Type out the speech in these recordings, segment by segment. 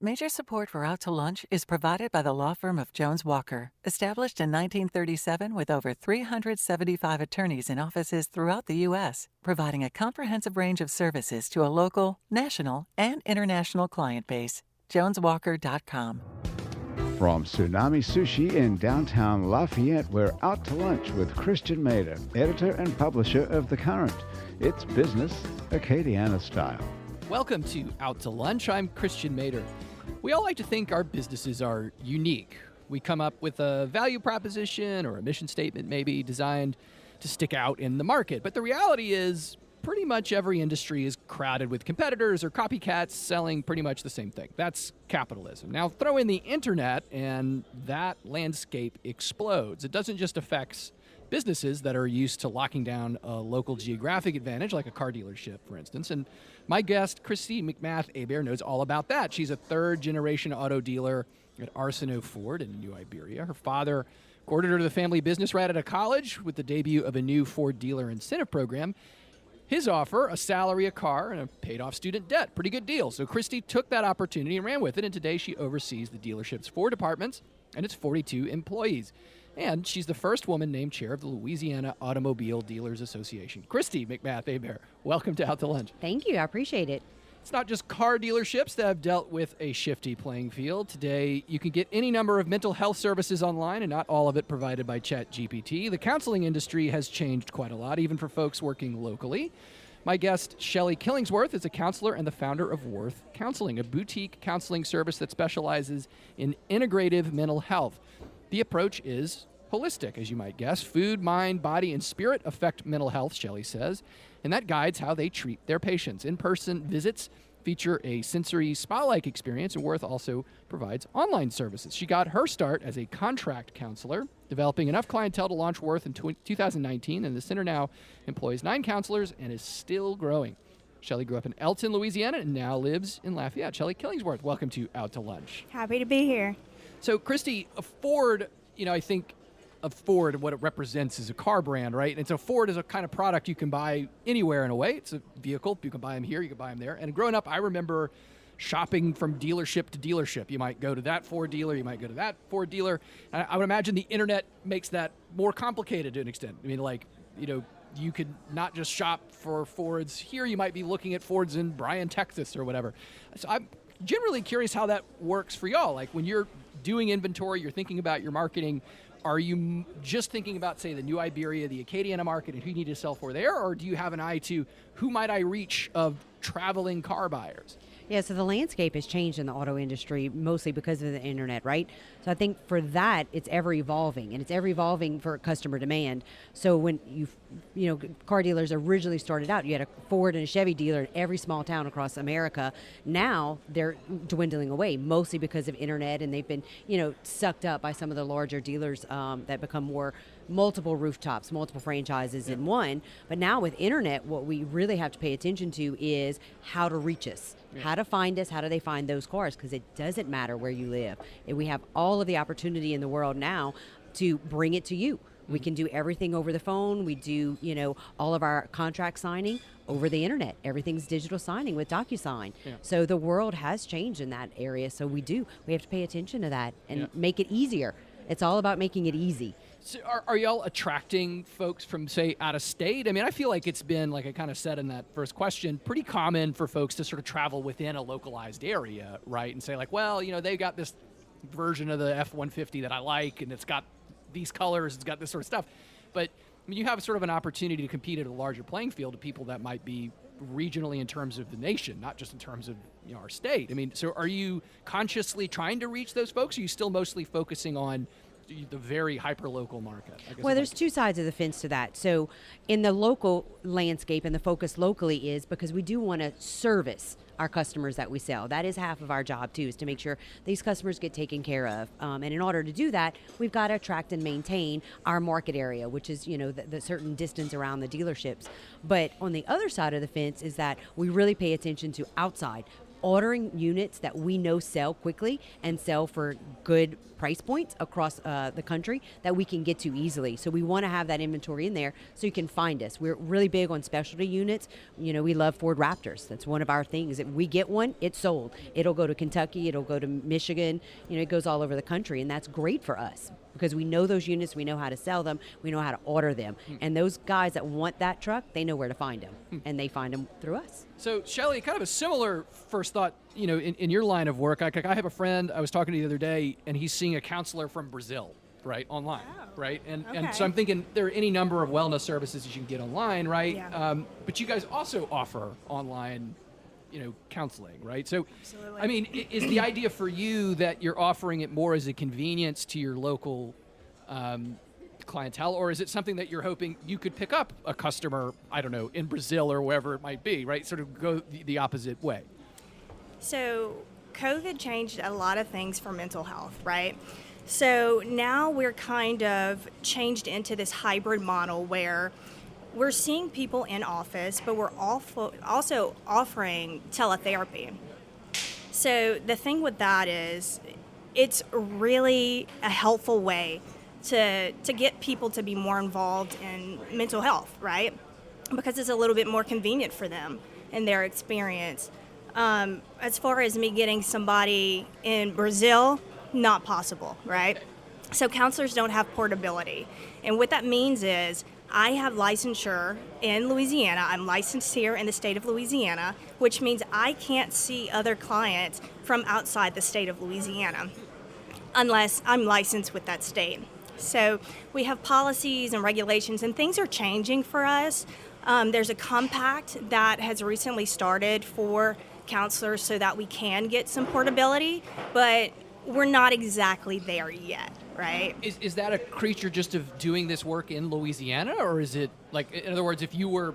Major support for Out to Lunch is provided by the law firm of Jones Walker, established in 1937 with over 375 attorneys in offices throughout the U.S., providing a comprehensive range of services to a local, national, and international client base. JonesWalker.com. From Tsunami Sushi in downtown Lafayette, we're out to lunch with Christian Mader, editor and publisher of The Current. It's business Acadiana style. Welcome to Out to Lunch. I'm Christian Mader. We all like to think our businesses are unique. We come up with a value proposition or a mission statement maybe designed to stick out in the market. But the reality is pretty much every industry is crowded with competitors or copycats selling pretty much the same thing. That's capitalism. Now throw in the internet and that landscape explodes. It doesn't just affect businesses that are used to locking down a local geographic advantage, like a car dealership, for instance. And my guest, Christy McMath-Hebert, knows all about that. She's a third-generation auto dealer at Arsenault Ford in New Iberia. Her father courted her to the family business right out of college with the debut of a new Ford dealer incentive program. His offer, a salary, a car, and a paid-off student debt. Pretty good deal. So Christy took that opportunity and ran with it, and today she oversees the dealership's 4 departments and its 42 employees. And she's the first woman named chair of the Louisiana Automobile Dealers Association. Christy McMath-Hebert, welcome to Out to Lunch. Thank you. I appreciate it. It's not just car dealerships that have dealt with a shifty playing field. Today, you can get any number of mental health services online, and not all of it provided by ChatGPT. The counseling industry has changed quite a lot, even for folks working locally. My guest, Shelly Killingsworth, is a counselor and the founder of Worth Counseling, a boutique counseling service that specializes in integrative mental health. The approach is holistic, as you might guess. Food, mind, body, and spirit affect mental health, Shelly says, and that guides how they treat their patients. In-person visits feature a sensory spa-like experience, and Worth also provides online services. She got her start as a contract counselor, developing enough clientele to launch Worth in 2019, and the center now employs 9 counselors and is still growing. Shelly grew up in Elton, Louisiana, and now lives in Lafayette. Shelly Killingsworth, welcome to Out to Lunch. Happy to be here. So, Christy, Ford, I think of Ford, what it represents is a car brand, right? And so Ford is a kind of product you can buy anywhere in a way. It's a vehicle. You can buy them here, you can buy them there. And growing up, I remember shopping from dealership to dealership. You might go to that Ford dealer, you might go to that Ford dealer. And I would imagine the internet makes that more complicated to an extent. I mean, you could not just shop for Fords here, you might be looking at Fords in Bryan, Texas or whatever. So I'm generally curious how that works for y'all. Like when you're doing inventory, you're thinking about your marketing, are you just thinking about, say, the New Iberia, the Acadiana market, and who you need to sell for there, or do you have an eye to who might I reach of traveling car buyers? Yeah, so the landscape has changed in the auto industry mostly because of the internet, right? So I think for that, it's ever evolving, and it's ever evolving for customer demand. So when car dealers originally started out, you had a Ford and a Chevy dealer in every small town across America. Now they're dwindling away, mostly because of internet, and they've been, sucked up by some of the larger dealers that become more multiple rooftops, multiple franchises in one. But now with internet, what we really have to pay attention to is how to reach us, how to find us, how do they find those cars, because it doesn't matter where you live. And we have all of the opportunity in the world now to bring it to you. We can do everything over the phone. We do, all of our contract signing over the internet. Everything's digital signing with DocuSign. Yeah. So the world has changed in that area. So we have to pay attention to that and make it easier. It's all about making it easy. So are y'all attracting folks from, say, out of state? I mean, I feel like it's been, like I kind of said in that first question, pretty common for folks to sort of travel within a localized area, right? And say like, well, they've got this version of the F-150 that I like, and it's got these colors, it's got this sort of stuff. But I mean, you have sort of an opportunity to compete at a larger playing field of people that might be regionally in terms of the nation, not just in terms of our state. I mean, so are you consciously trying to reach those folks? Or are you still mostly focusing on the very hyper-local market? Well, there's 2 sides of the fence to that. So in the local landscape, and the focus locally is because we do want to service our customers that we sell. That is half of our job too, is to make sure these customers get taken care of. And in order to do that, we've got to attract and maintain our market area, which is, the certain distance around the dealerships. But on the other side of the fence is that we really pay attention to outside ordering units that we know sell quickly and sell for good price points across the country that we can get to easily. So we want to have that inventory in there so you can find us. We're really big on specialty units. We love Ford Raptors. That's one of our things. If we get one, it's sold. It'll go to Kentucky. It'll go to Michigan. It goes all over the country, and that's great for us because we know those units. We know how to sell them. We know how to order them. And those guys that want that truck, they know where to find them, and they find them through us. So, Shelly, kind of a similar first thought, in your line of work. I have a friend I was talking to the other day, and he's seeing a counselor from Brazil, right, online, right? And so I'm thinking there are any number of wellness services you can get online, right? Yeah. But you guys also offer online, counseling, right? So, Absolutely. I mean, is the idea for you that you're offering it more as a convenience to your local clientele, or is it something that you're hoping you could pick up a customer, I don't know, in Brazil or wherever it might be, right? Sort of go the opposite way. So COVID changed a lot of things for mental health, right? So now we're kind of changed into this hybrid model where we're seeing people in office, but we're also offering teletherapy. So the thing with that is it's really a helpful way to get people to be more involved in mental health, right? Because it's a little bit more convenient for them in their experience. As far as me getting somebody in Brazil, not possible, right? So counselors don't have portability. And what that means is I have licensure in Louisiana. I'm licensed here in the state of Louisiana, which means I can't see other clients from outside the state of Louisiana unless I'm licensed with that state. So we have policies and regulations, and things are changing for us. There's a compact that has recently started for counselors so that we can get some portability, but we're not exactly there yet, right? Is that a creature just of doing this work in Louisiana, or is it like, in other words, if you were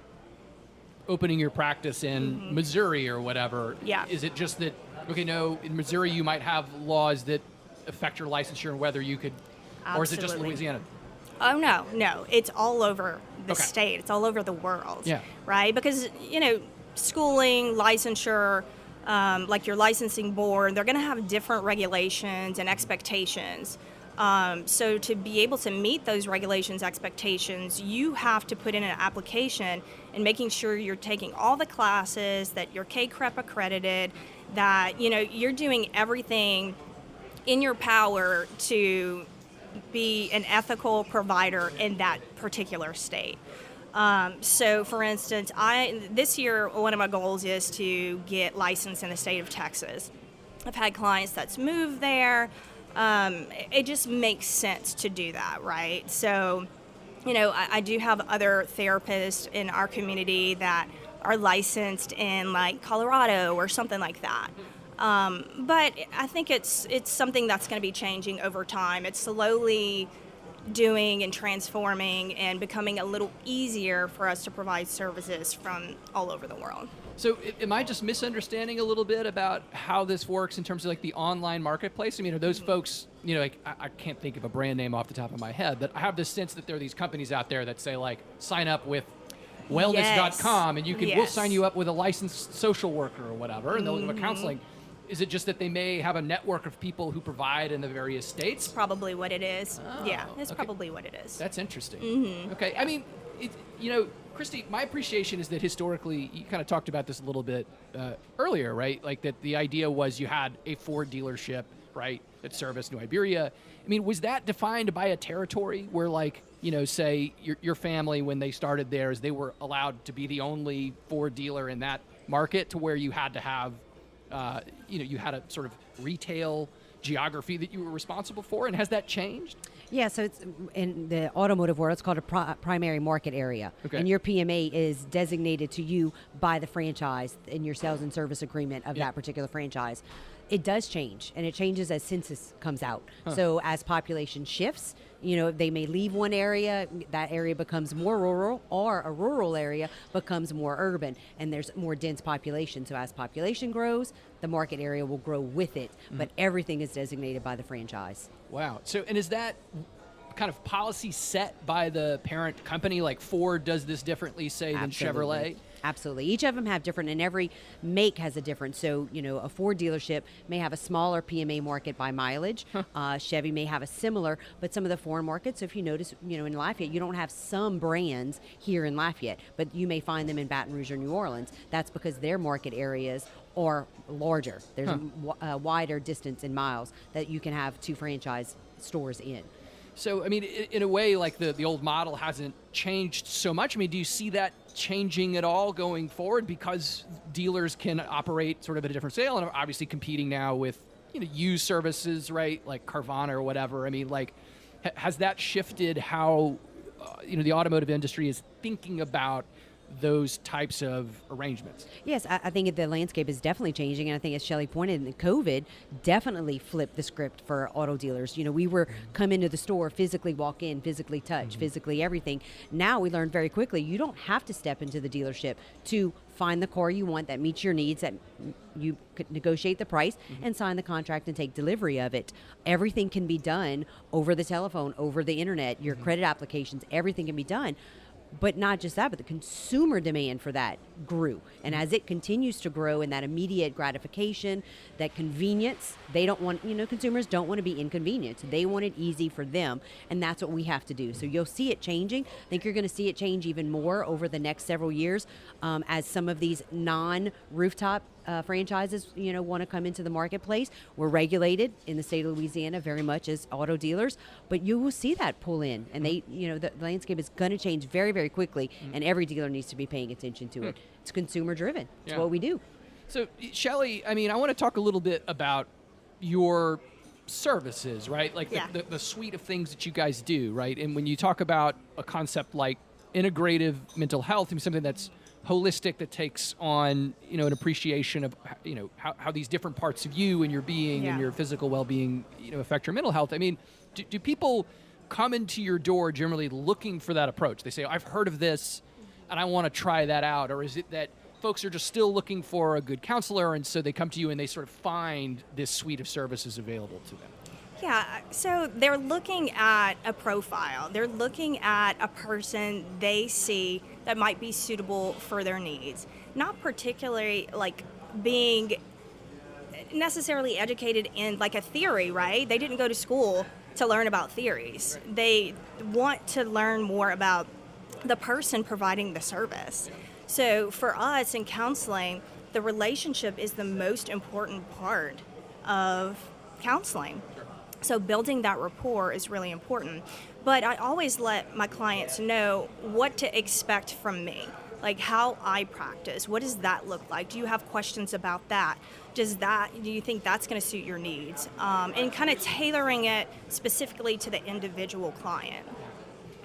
opening your practice in Missouri or whatever, Yeah. is it just that, okay, no, in Missouri you might have laws that affect your licensure and whether you could, or is it just Absolutely. Louisiana? Oh, no, it's all over the Okay. state. It's all over the world, Yeah. right? Because, schooling, licensure, like your licensing board, they're going to have different regulations and expectations. So to be able to meet those regulations, expectations, you have to put in an application and making sure you're taking all the classes, that you're K-CREP accredited, that, you're doing everything in your power to be an ethical provider in that particular state. So, for instance, this year, one of my goals is to get licensed in the state of Texas. I've had clients that's moved there. It just makes sense to do that, right? So, I do have other therapists in our community that are licensed in like Colorado or something like that. But I think it's something that's going to be changing over time. It's slowly doing and transforming and becoming a little easier for us to provide services from all over the world. So am I just misunderstanding a little bit about how this works in terms of like the online marketplace? I mean, are those folks, like I can't think of a brand name off the top of my head, but I have this sense that there are these companies out there that say like, sign up with wellness.com and we'll Yes. sign you up with a licensed social worker or whatever, and they'll give a counseling. Is it just that they may have a network of people who provide in the various states? Probably what it is. Oh, Yeah, it's okay. probably what it is. That's interesting. Okay, I mean, Christy, my appreciation is that historically, you kind of talked about this a little bit earlier, right? Like that the idea was you had a Ford dealership, right, that serviced New Iberia. I mean, was that defined by a territory where, like, say your family, when they started theirs, they were allowed to be the only Ford dealer in that market, to where you had to have, you had a sort of retail geography that you were responsible for, and has that changed? Yeah, so it's in the automotive world, it's called a primary market area. Okay. And your PMA is designated to you by the franchise in your sales and service agreement of that particular franchise. It does change, and it changes as census comes out. So as population shifts, they may leave one area, that area becomes more rural, or a rural area becomes more urban, and there's more dense population. So as population grows, the market area will grow with it, but everything is designated by the franchise. Wow. So, and is that kind of policy set by the parent company? Like Ford does this differently, say, than Chevrolet? Absolutely. Each of them have different, and every make has a difference. So, a Ford dealership may have a smaller PMA market by mileage. Chevy may have a similar, but some of the foreign markets, so if you notice, in Lafayette, you don't have some brands here in Lafayette, but you may find them in Baton Rouge or New Orleans. That's because their market areas are larger. There's a wider distance in miles that you can have 2 franchise stores in. So, I mean, in a way, like the old model hasn't changed so much. I mean, do you see that changing at all going forward because dealers can operate sort of at a different scale and are obviously competing now with, used services, right, like Carvana or whatever? I mean, like, has that shifted how, the automotive industry is thinking about those types of arrangements? Yes, I think the landscape is definitely changing, and I think, as Shelly pointed, COVID definitely flipped the script for auto dealers. We were come into the store, physically walk in, physically touch, physically everything. Now we learned very quickly you don't have to step into the dealership to find the car you want that meets your needs, that you could negotiate the price and sign the contract and take delivery of it. Everything can be done over the telephone, over the internet, your credit applications, everything can be done. But not just that, but the consumer demand for that grew. And as it continues to grow, and that immediate gratification, that convenience, they don't want, consumers don't want to be inconvenienced. They want it easy for them. And that's what we have to do. So you'll see it changing. I think you're going to see it change even more over the next several years as some of these non-rooftop franchises, want to come into the marketplace. We're regulated in the state of Louisiana very much as auto dealers, but you will see that pull in, and the landscape is going to change very, very quickly, and every dealer needs to be paying attention to it. It's consumer driven. It's what we do. So, Shelly, I mean, I want to talk a little bit about your services, right? Like the suite of things that you guys do, right? And when you talk about a concept like integrative mental health, something that's holistic, that takes on an appreciation of how these different parts of you and your being and your physical well-being affect your mental health. I mean, do people come into your door generally looking for that approach? They say, I've heard of this and I want to try that out, or is it that folks are just still looking for a good counselor and so they come to you and they sort of find this suite of services available to them? Yeah, so they're looking at a profile. They're looking at a person they see that might be suitable for their needs. Not particularly like being necessarily educated in like a theory, right? They didn't go to school to learn about theories. They want to learn more about the person providing the service. So for us in counseling, the relationship is the most important part of counseling. So building that rapport is really important. But I always let my clients know what to expect from me, like how I practice. What does that look like? Do you have questions about that? Do you think that's going to suit your needs? And kind of tailoring it specifically to the individual client.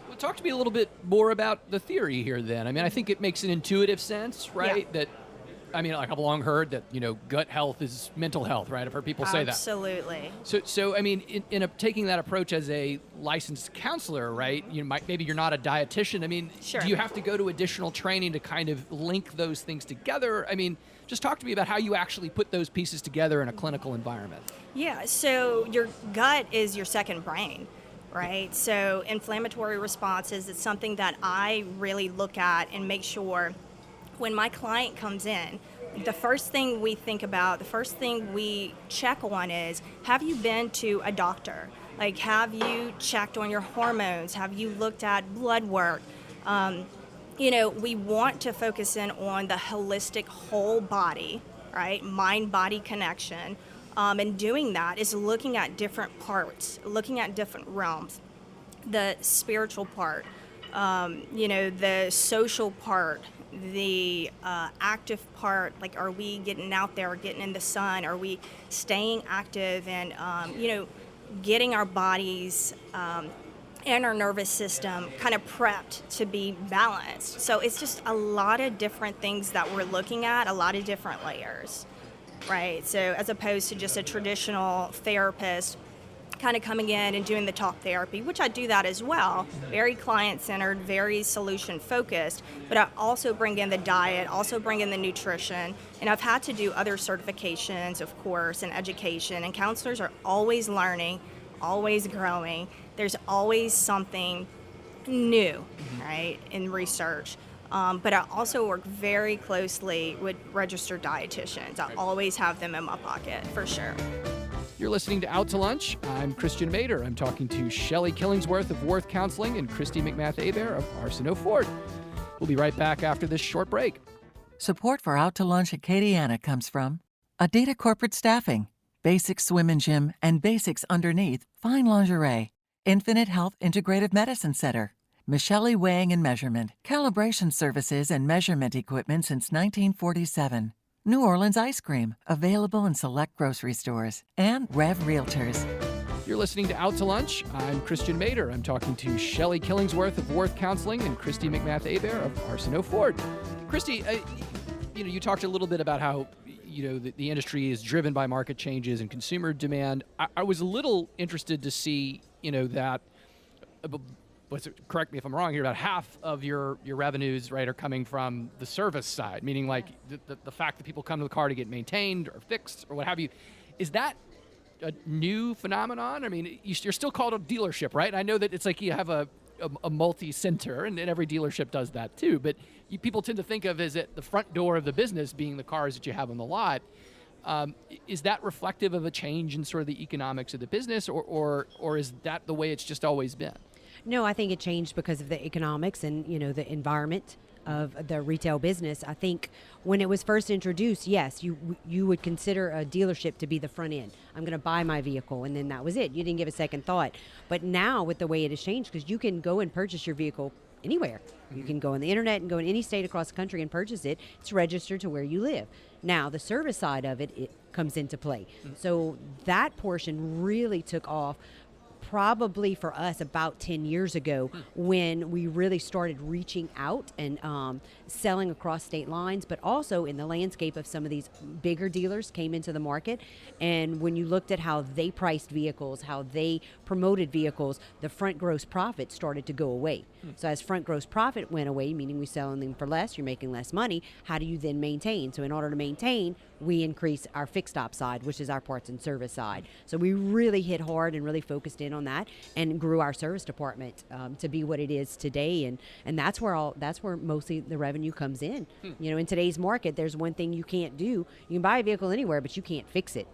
Well, talk to me a little bit more about the theory here then. I mean, I think it makes an intuitive sense, right? Yeah. I've long heard that, gut health is mental health, right? I've heard people say that. Absolutely. So I mean, taking that approach as a licensed counselor, right? Maybe you're not a dietitian. I mean, Sure. Do you have to go to additional training to kind of link those things together? I mean, just talk to me about how you actually put those pieces together in a clinical environment. Yeah, so your gut is your second brain, right? So inflammatory responses, it's something that I really look at and make sure when my client comes in, the first thing we think about, the first thing we check on is, have you been to a doctor? Like, have you checked on your hormones? Have you looked at blood work? We want to focus in on the holistic whole body, right? Mind-body connection. And doing that is looking at different parts, looking at different realms. The spiritual part, the social part, the active part, like are we getting out there, getting in the sun? Are we staying active and, getting our bodies and our nervous system kind of prepped to be balanced? So it's just a lot of different things that we're looking at, a lot of different layers, right? So as opposed to just a traditional therapist kind of coming in and doing the talk therapy, which I do that as well, very client-centered, very solution-focused, but I also bring in the diet, also bring in the nutrition, and I've had to do other certifications, of course, and education, and counselors are always learning, always growing. There's always something new, right, in research. But I also work very closely with registered dietitians. I always have them in my pocket, for sure. You're listening to Out to Lunch. I'm Christian Mader. I'm talking to Shelly Killingsworth of Worth Counseling and Christy McMath-Hebert of Arsenault Ford. We'll be right back after this short break. Support for Out to Lunch Acadiana comes from Adita Corporate Staffing, Basics Swim and Gym, and Basics Underneath, Fine Lingerie, Infinite Health Integrative Medicine Center, Shelly Weighing and Measurement, Calibration Services and Measurement Equipment since 1947, New Orleans Ice Cream, available in select grocery stores, and Rev Realtors. You're listening to Out to Lunch. I'm Christian Mader. I'm talking to Shelly Killingsworth of Worth Counseling and Christy McMath-Hebert of Arsenault Ford. Christy, you talked a little bit about how the industry is driven by market changes and consumer demand. I was a little interested to see that. Correct me if I'm wrong here. About half of your revenues, right, are coming from the service side, meaning like the fact that people come to the car to get maintained or fixed or what have you. Is that a new phenomenon? I mean, you're still called a dealership, right? I know that it's like you have a multi-center, and every dealership does that too. But people tend to think of as at the front door of the business being the cars that you have on the lot. Is that reflective of a change in sort of the economics of the business, or is that the way it's just always been? No, I think it changed because of the economics and, the environment of the retail business. I think when it was first introduced, yes, you would consider a dealership to be the front end. I'm going to buy my vehicle, and then that was it. You didn't give a second thought. But now with the way it has changed, because you can go and purchase your vehicle anywhere. You can go on the internet and go in any state across the country and purchase it. It's registered to where you live. Now, the service side of it comes into play. So that portion really took off probably for us about 10 years ago when we really started reaching out and selling across state lines, but also in the landscape of some of these bigger dealers came into the market. And when you looked at how they priced vehicles, how they promoted vehicles, the front gross profit started to go away. So as front gross profit went away, meaning we selling them for less, you're making less money, how do you then maintain? So in order to maintain, we increase our fixed op side, which is our parts and service side. So we really hit hard and really focused in on that and grew our service department to be what it is today. And that's where mostly the revenue comes in. In today's market, there's one thing you can't do. You can buy a vehicle anywhere, but you can't fix it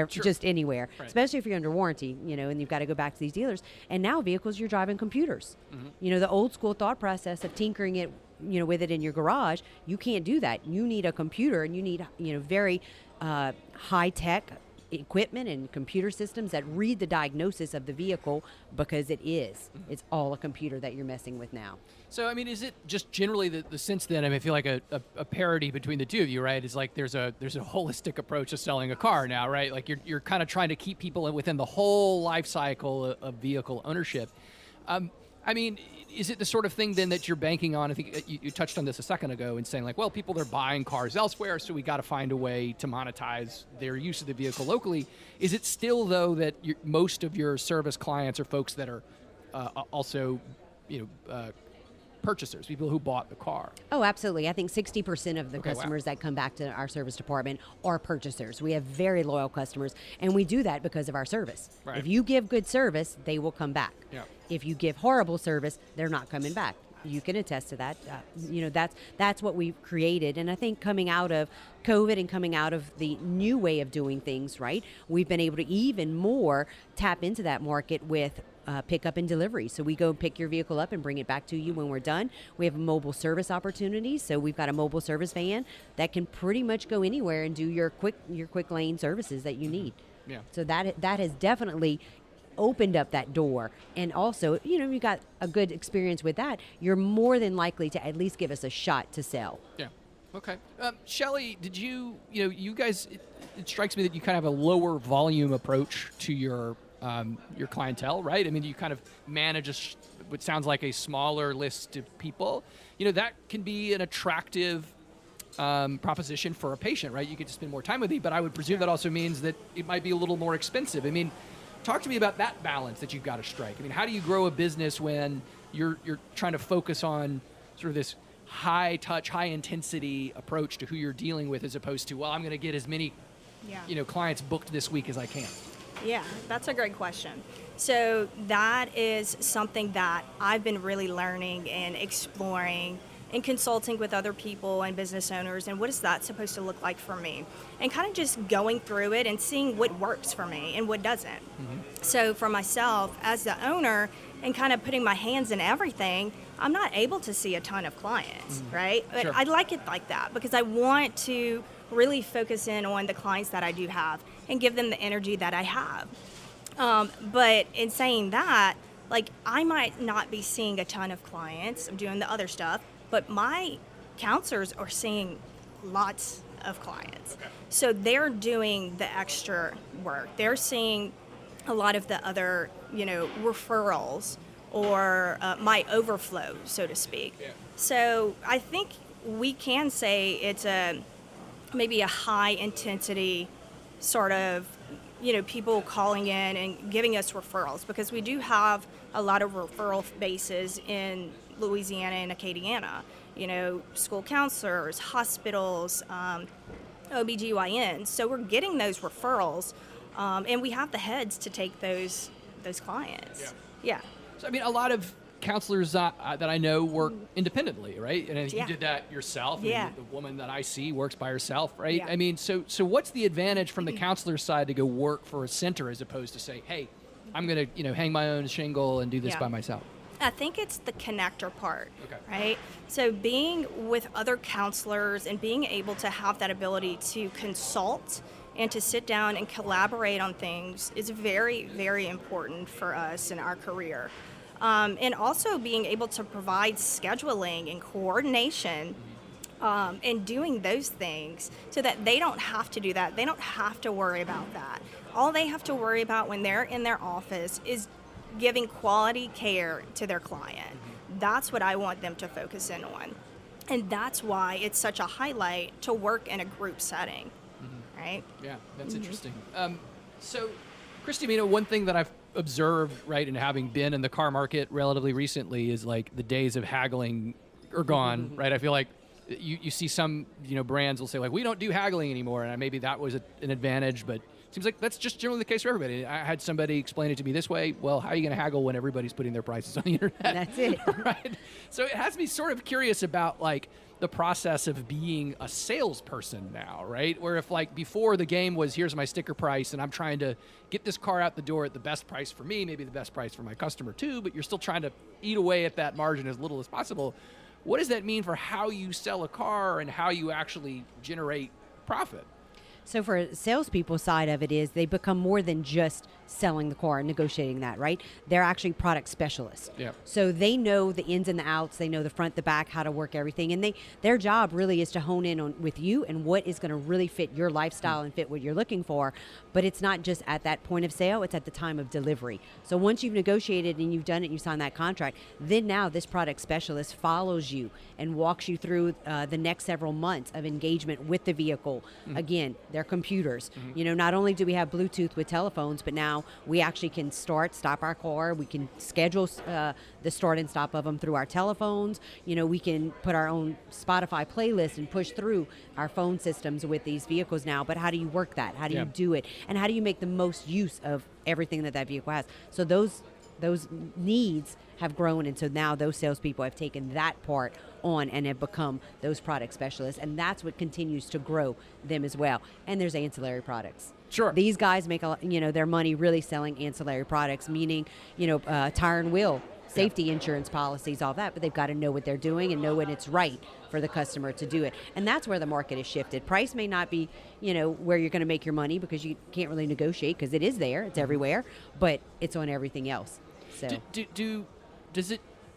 just anywhere, especially if you're under warranty, and you've got to go back to these dealers. And now vehicles, you're driving computers. The old school thought process of tinkering it, with it in your garage, you can't do that. You need a computer, and you need, very high tech equipment and computer systems that read the diagnosis of the vehicle, because it's all a computer that you're messing with now. So, I mean, is it just generally the sense then, I feel like a parity between the two of you, right? Is like there's a holistic approach to selling a car now, right? Like you're kind of trying to keep people within the whole life cycle of vehicle ownership. I mean, is it the sort of thing then that you're banking on? I think you touched on this a second ago and saying like, well, people are buying cars elsewhere, so we got to find a way to monetize their use of the vehicle locally. Is it still, though, that most of your service clients are folks that are also, purchasers, people who bought the car? Oh, absolutely. I think 60% of the customers that come back to our service department are purchasers. We have very loyal customers, and we do that because of our service. Right. If you give good service, they will come back. Yeah. If you give horrible service, they're not coming back. You can attest to that. That's what we've created. And I think coming out of COVID and coming out of the new way of doing things, right, we've been able to even more tap into that market with pickup and delivery. So we go pick your vehicle up and bring it back to you when we're done. We have mobile service opportunities. So we've got a mobile service van that can pretty much go anywhere and do your quick lane services that you need. Yeah. So that has definitely opened up that door. And also, you got a good experience with that, you're more than likely to at least give us a shot to sell. Yeah. Okay. Shelly, did you guys, it strikes me that you kind of have a lower volume approach to your clientele, right? I mean, you kind of manage what sounds like a smaller list of people. That can be an attractive proposition for a patient, right? You get to spend more time with you, but I would presume that also means that it might be a little more expensive. I mean, talk to me about that balance that you've got to strike. I mean, how do you grow a business when you're trying to focus on sort of this high touch, high intensity approach to who you're dealing with, as opposed to, well, I'm going to get as many, clients booked this week as I can? Yeah, that's a great question. So that is something that I've been really learning and exploring and consulting with other people and business owners, and what is that supposed to look like for me, and kind of just going through it and seeing what works for me and what doesn't. So for myself as the owner and kind of putting my hands in everything, I'm not able to see a ton of clients, right? But Sure. I like it like that because I want to really focus in on the clients that I do have and give them the energy that I have. But in saying that, like, I might not be seeing a ton of clients. I'm doing the other stuff, but my counselors are seeing lots of clients. So they're doing the extra work. They're seeing a lot of the other, referrals or my overflow, so to speak. Yeah. So I think we can say it's maybe a high intensity sort of, people calling in and giving us referrals, because we do have a lot of referral bases in Louisiana and Acadiana, school counselors, hospitals, OBGYNs. So we're getting those referrals, and we have the heads to take those clients. Yeah. So, I mean, a lot of counselors that I know work independently, right? And Yeah. you did that yourself. Yeah. And the woman that I see works by herself, right? Yeah. I mean, so what's the advantage from the counselor side to go work for a center as opposed to say, hey, I'm going to, hang my own shingle and do this Yeah. by myself? I think it's the connector part, Okay. right? So being with other counselors and being able to have that ability to consult and to sit down and collaborate on things is very, very important for us in our career. And also being able to provide scheduling and coordination, and doing those things so that they don't have to do that. They don't have to worry about that. All they have to worry about when they're in their office is giving quality care to their client. That's what I want them to focus in on. And that's why it's such a highlight to work in a group setting, right? Yeah, that's interesting. So, Christy, one thing that I've observed, right, and having been in the car market relatively recently is like the days of haggling are gone, right? I feel like you see some, brands will say like, we don't do haggling anymore. And maybe that was an advantage, but it seems like that's just generally the case for everybody. I had somebody explain it to me this way. Well, how are you going to haggle when everybody's putting their prices on the internet? That's it. Right. So it has me sort of curious about like the process of being a salesperson now, right? Where if like before the game was here's my sticker price and I'm trying to get this car out the door at the best price for me, maybe the best price for my customer too, but you're still trying to eat away at that margin as little as possible. What does that mean for how you sell a car and how you actually generate profit? So for salespeople side of it is they become more than just selling the car and negotiating that, right? They're actually product specialists. Yeah. So they know the ins and the outs, they know the front, the back, how to work everything. And their job really is to hone in on with you and what is going to really fit your lifestyle and fit what you're looking for. But it's not just at that point of sale, it's at the time of delivery. So once you've negotiated and you've done it and you sign that contract, then now this product specialist follows you and walks you through the next several months of engagement with the vehicle. Again, their computers. Not only do we have Bluetooth with telephones, but now we actually can stop our car. We can schedule the start and stop of them through our telephones. We can put our own Spotify playlist and push through our phone systems with these vehicles now. But how do you work that? How do you do it? And how do you make the most use of everything that vehicle has? So those needs have grown, and so now those salespeople have taken that part on and have become those product specialists, and that's what continues to grow them as well. And there's ancillary products. Sure. These guys make their money really selling ancillary products, meaning tire and wheel, safety insurance policies, all that, but they've got to know what they're doing and know when it's right for the customer to do it. And that's where the market has shifted. Price may not be, where you're going to make your money because you can't really negotiate because it is there, it's everywhere, but it's on everything else. So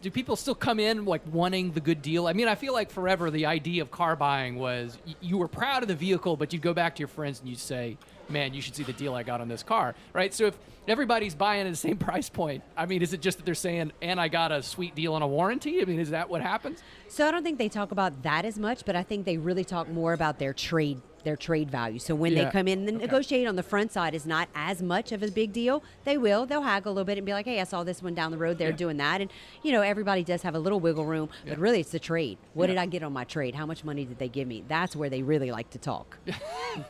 Do people still come in like wanting the good deal? I mean, I feel like forever the idea of car buying was you were proud of the vehicle, but you'd go back to your friends and you'd say, man, you should see the deal I got on this car, right? So if everybody's buying at the same price point, I mean, is it just that they're saying, and I got a sweet deal on a warranty? I mean, is that what happens? So I don't think they talk about that as much, but I think they really talk more about their trade value. So when they come in, the negotiate on the front side is not as much of a big deal. They'll haggle a little bit and be like, hey, I saw this one down the road. They're doing that. And, everybody does have a little wiggle room, but really it's the trade. What did I get on my trade? How much money did they give me? That's where they really like to talk.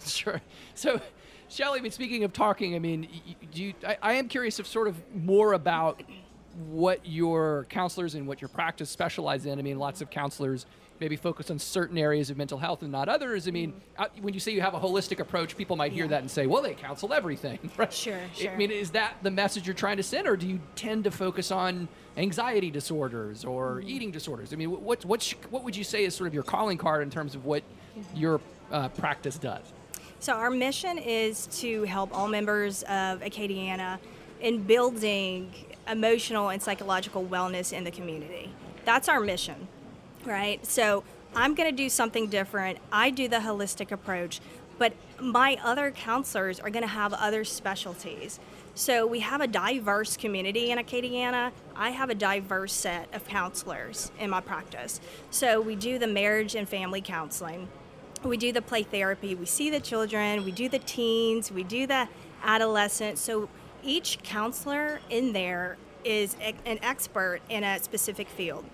Sure. So Shelly, I mean, speaking of talking, I mean, I am curious of sort of more about what your counselors and what your practice specialize in. I mean, lots of counselors maybe focus on certain areas of mental health and not others. I mean, when you say you have a holistic approach, people might hear that and say, well, they counsel everything, right? Sure. I mean, is that the message you're trying to send, or do you tend to focus on anxiety disorders or eating disorders? I mean, what would you say is sort of your calling card in terms of what your practice does? So our mission is to help all members of Acadiana in building emotional and psychological wellness in the community. That's our mission, right? So I'm going to do something different. I do the holistic approach, but my other counselors are going to have other specialties. So we have a diverse community in Acadiana. I have a diverse set of counselors in my practice. So we do the marriage and family counseling. We do the play therapy, we see the children, we do the teens, we do the adolescents. So each counselor in there is an expert in a specific field,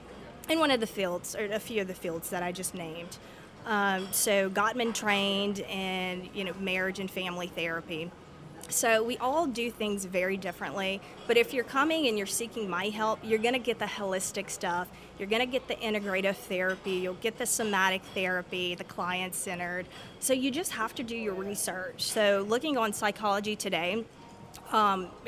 in one of the fields, or a few of the fields that I just named. So Gottman trained in marriage and family therapy. So we all do things very differently, but if you're coming and you're seeking my help, you're going to get the holistic stuff. You're going to get the integrative therapy. You'll get the somatic therapy, the client-centered. So you just have to do your research. So looking on Psychology Today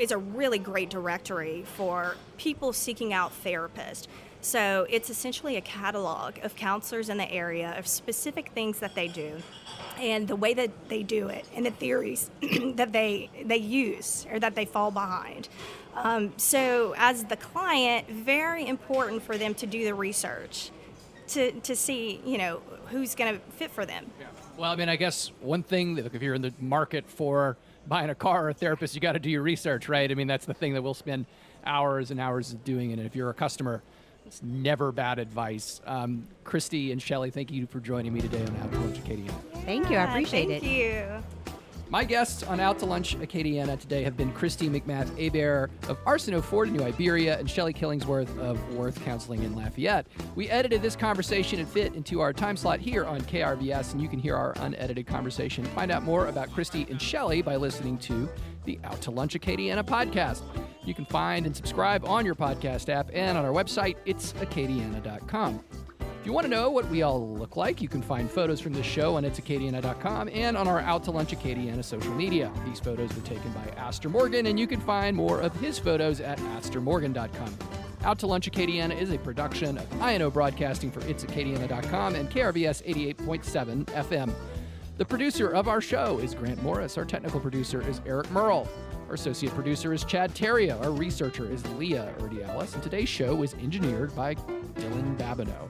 is a really great directory for people seeking out therapists. So it's essentially a catalog of counselors in the area of specific things that they do and the way that they do it and the theories that they use or that they fall behind. So as the client, very important for them to do the research to see, who's going to fit for them. Yeah. Well, I mean, I guess one thing that if you're in the market for buying a car or a therapist, you got to do your research, right? I mean, that's the thing that we'll spend hours and hours doing. And if you're a customer, it's never bad advice. Christy and Shelly, thank you for joining me today on Out to Lunch Acadiana. Thank you. I appreciate Thank you. My guests on Out to Lunch Acadiana today have been Christy McMath-Hebert of Arsenault Ford in New Iberia and Shelly Killingsworth of Worth Counseling in Lafayette. We edited this conversation and fit into our time slot here on KRVS, and you can hear our unedited conversation. Find out more about Christy and Shelly by listening to the Out to Lunch Acadiana podcast. You can find and subscribe on your podcast app and on our website, itsacadiana.com. If you want to know what we all look like, you can find photos from this show on itsacadiana.com and on our Out to Lunch Acadiana social media. These photos were taken by Astor Morgan, and you can find more of his photos at astormorgan.com. Out to Lunch Acadiana is a production of INO Broadcasting for itsacadiana.com and KRVS 88.7 FM. The producer of our show is Grant Morris. Our technical producer is Eric Merle. Our associate producer is Chad Terrio. Our researcher is Leah Urdialis. And today's show was engineered by Dylan Babineau.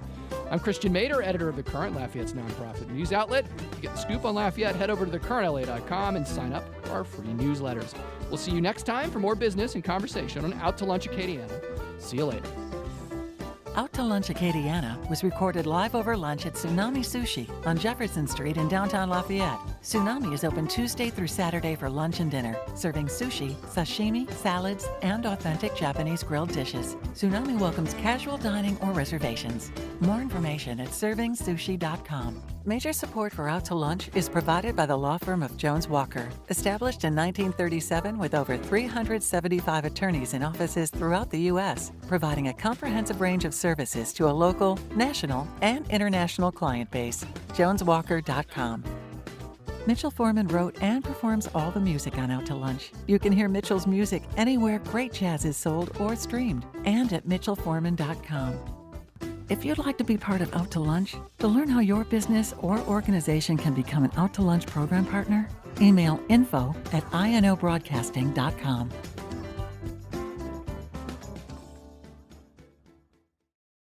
I'm Christian Mader, editor of The Current, Lafayette's nonprofit news outlet. To get the scoop on Lafayette, head over to thecurrentla.com and sign up for our free newsletters. We'll see you next time for more business and conversation on Out to Lunch Acadiana. See you later. Out to Lunch Acadiana was recorded live over lunch at Tsunami Sushi on Jefferson Street in downtown Lafayette. Tsunami is open Tuesday through Saturday for lunch and dinner, serving sushi, sashimi, salads, and authentic Japanese grilled dishes. Tsunami welcomes casual dining or reservations. More information at servingsushi.com. Major support for Out to Lunch is provided by the law firm of Jones Walker, established in 1937 with over 375 attorneys in offices throughout the U.S., providing a comprehensive range of services to a local, national, and international client base. JonesWalker.com. Mitchell Foreman wrote and performs all the music on Out to Lunch. You can hear Mitchell's music anywhere great jazz is sold or streamed, and at mitchellforeman.com. If you'd like to be part of Out to Lunch, to learn how your business or organization can become an Out to Lunch program partner, email info@inobroadcasting.com.